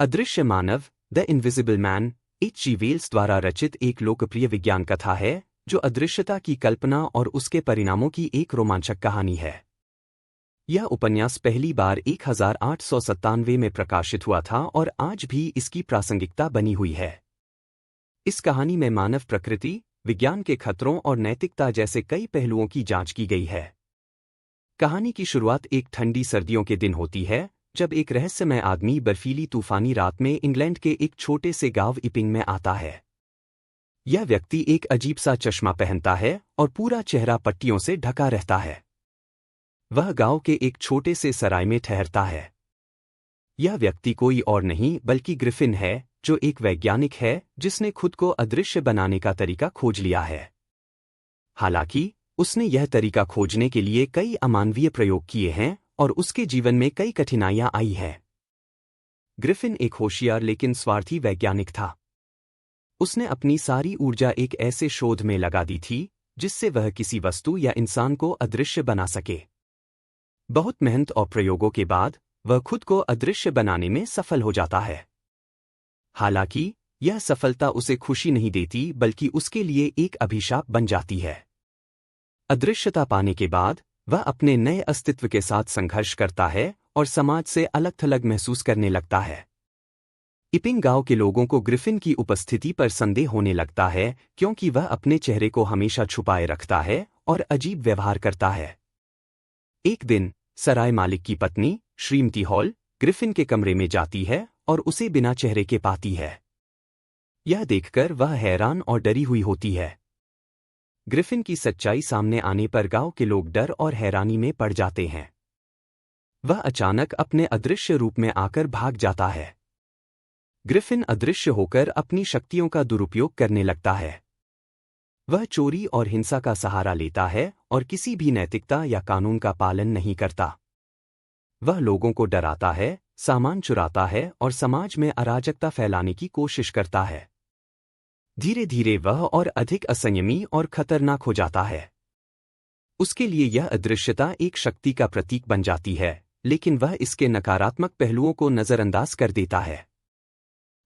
अदृश्य मानव the invisible man H.G. Wells द्वारा रचित एक लोकप्रिय विज्ञान कथा है जो अदृश्यता की कल्पना और उसके परिणामों की एक रोमांचक कहानी है। यह उपन्यास पहली बार 1897 में प्रकाशित हुआ था और आज भी इसकी प्रासंगिकता बनी हुई है। इस कहानी में मानव प्रकृति, विज्ञान के खतरों और नैतिकता जैसे कई पहलुओं की जांच की गई है। कहानी की शुरुआत एक ठंडी सर्दियों के दिन होती है जब एक रहस्यमय आदमी बर्फीली तूफानी रात में इंग्लैंड के एक छोटे से गांव इपिंग में आता है। यह व्यक्ति एक अजीब सा चश्मा पहनता है और पूरा चेहरा पट्टियों से ढका रहता है। वह गांव के एक छोटे से सराय में ठहरता है। यह व्यक्ति कोई और नहीं बल्कि ग्रिफिन है, जो एक वैज्ञानिक है जिसने खुद को अदृश्य बनाने का तरीका खोज लिया है। हालांकि उसने यह तरीका खोजने के लिए कई अमानवीय प्रयोग किए हैं और उसके जीवन में कई कठिनाइयां आई हैं। ग्रिफिन एक होशियार लेकिन स्वार्थी वैज्ञानिक था। उसने अपनी सारी ऊर्जा एक ऐसे शोध में लगा दी थी जिससे वह किसी वस्तु या इंसान को अदृश्य बना सके। बहुत मेहनत और प्रयोगों के बाद वह खुद को अदृश्य बनाने में सफल हो जाता है। हालांकि यह सफलता उसे खुशी नहीं देती बल्कि उसके लिए एक अभिशाप बन जाती है। अदृश्यता पाने के बाद वह अपने नए अस्तित्व के साथ संघर्ष करता है और समाज से अलग थलग महसूस करने लगता है। इपिंग गांव के लोगों को ग्रिफिन की उपस्थिति पर संदेह होने लगता है क्योंकि वह अपने चेहरे को हमेशा छुपाए रखता है और अजीब व्यवहार करता है। एक दिन सराय मालिक की पत्नी श्रीमती हॉल ग्रिफिन के कमरे में जाती है और उसे बिना चेहरे के पाती है। यह देखकर वह हैरान और डरी हुई होती है। ग्रिफिन की सच्चाई सामने आने पर गांव के लोग डर और हैरानी में पड़ जाते हैं। वह अचानक अपने अदृश्य रूप में आकर भाग जाता है। ग्रिफिन अदृश्य होकर अपनी शक्तियों का दुरुपयोग करने लगता है। वह चोरी और हिंसा का सहारा लेता है और किसी भी नैतिकता या कानून का पालन नहीं करता। वह लोगों को डराता है, सामान चुराता है और समाज में अराजकता फैलाने की कोशिश करता है। धीरे धीरे वह और अधिक असंयमी और खतरनाक हो जाता है। उसके लिए यह अदृश्यता एक शक्ति का प्रतीक बन जाती है, लेकिन वह इसके नकारात्मक पहलुओं को नजरअंदाज कर देता है।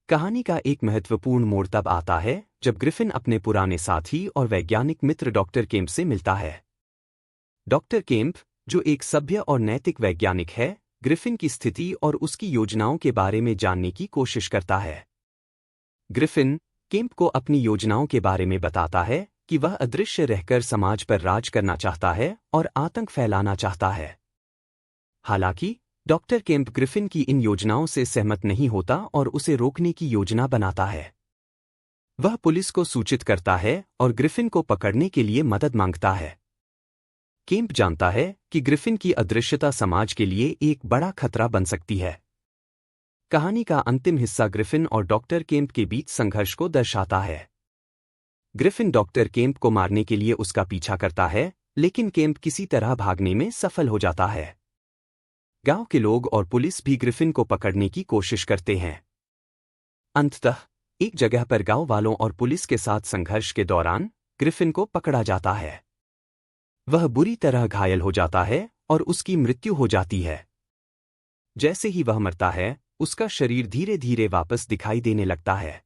कहानी का एक महत्वपूर्ण मोड़ तब आता है जब ग्रिफिन अपने पुराने साथी और वैज्ञानिक मित्र डॉक्टर केम्प से मिलता है। डॉक्टर केम्प, जो एक सभ्य और नैतिक वैज्ञानिक है, ग्रिफिन की स्थिति और उसकी योजनाओं के बारे में जानने की कोशिश करता है। ग्रिफिन केम्प को अपनी योजनाओं के बारे में बताता है कि वह अदृश्य रहकर समाज पर राज करना चाहता है और आतंक फैलाना चाहता है। हालांकि डॉक्टर केम्प ग्रिफिन की इन योजनाओं से सहमत नहीं होता और उसे रोकने की योजना बनाता है। वह पुलिस को सूचित करता है और ग्रिफिन को पकड़ने के लिए मदद मांगता है। केम्प जानता है कि ग्रिफिन की अदृश्यता समाज के लिए एक बड़ा खतरा बन सकती है। कहानी का अंतिम हिस्सा ग्रिफिन और डॉक्टर केम्प के बीच संघर्ष को दर्शाता है। ग्रिफिन डॉक्टर केम्प को मारने के लिए उसका पीछा करता है, लेकिन केम्प किसी तरह भागने में सफल हो जाता है। गांव के लोग और पुलिस भी ग्रिफिन को पकड़ने की कोशिश करते हैं। अंततः एक जगह पर गांव वालों और पुलिस के साथ संघर्ष के दौरान ग्रिफिन को पकड़ा जाता है। वह बुरी तरह घायल हो जाता है और उसकी मृत्यु हो जाती है। जैसे ही वह मरता है, उसका शरीर धीरे धीरे वापस दिखाई देने लगता है।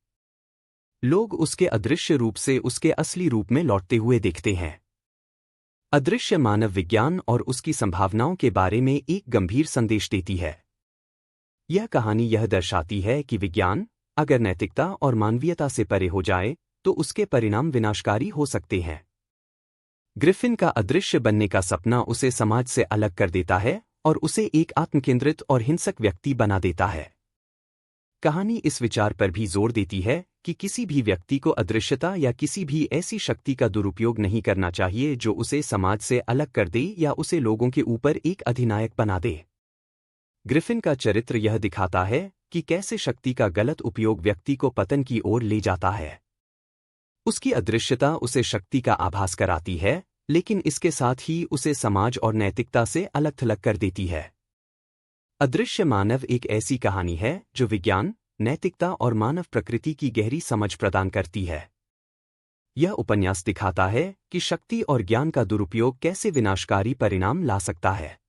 लोग उसके अदृश्य रूप से उसके असली रूप में लौटते हुए देखते हैं। अदृश्य मानव विज्ञान और उसकी संभावनाओं के बारे में एक गंभीर संदेश देती है। यह कहानी यह दर्शाती है कि विज्ञान, अगर नैतिकता और मानवीयता से परे हो जाए, तो उसके परिणाम विनाशकारी हो सकते हैं। ग्रिफिन का अदृश्य बनने का सपना उसे समाज से अलग कर देता है और उसे एक आत्मकेंद्रित और हिंसक व्यक्ति बना देता है। कहानी इस विचार पर भी जोर देती है कि किसी भी व्यक्ति को अदृश्यता या किसी भी ऐसी शक्ति का दुरुपयोग नहीं करना चाहिए जो उसे समाज से अलग कर दे या उसे लोगों के ऊपर एक अधिनायक बना दे। ग्रिफिन का चरित्र यह दिखाता है कि कैसे शक्ति का गलत उपयोग व्यक्ति को पतन की ओर ले जाता है। उसकी अदृश्यता उसे शक्ति का आभास कराती है, लेकिन इसके साथ ही उसे समाज और नैतिकता से अलग थलग कर देती है। अदृश्य मानव एक ऐसी कहानी है जो विज्ञान, नैतिकता और मानव प्रकृति की गहरी समझ प्रदान करती है। यह उपन्यास दिखाता है कि शक्ति और ज्ञान का दुरुपयोग कैसे विनाशकारी परिणाम ला सकता है।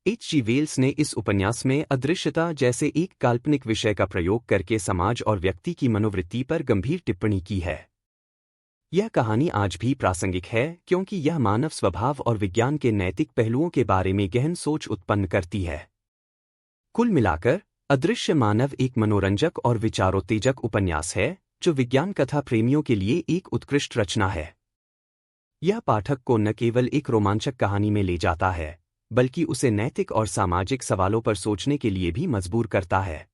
H.G. वेल्स ने इस उपन्यास में अदृश्यता जैसे एक काल्पनिक विषय का प्रयोग करके समाज और व्यक्ति की मनोवृत्ति पर गंभीर टिप्पणी की है। यह कहानी आज भी प्रासंगिक है क्योंकि यह मानव स्वभाव और विज्ञान के नैतिक पहलुओं के बारे में गहन सोच उत्पन्न करती है। कुल मिलाकर, अदृश्य मानव एक मनोरंजक और विचारोत्तेजक उपन्यास है जो विज्ञान कथा प्रेमियों के लिए एक उत्कृष्ट रचना है। यह पाठक को न केवल एक रोमांचक कहानी में ले जाता है, बल्कि उसे नैतिक और सामाजिक सवालों पर सोचने के लिए भी मजबूर करता है।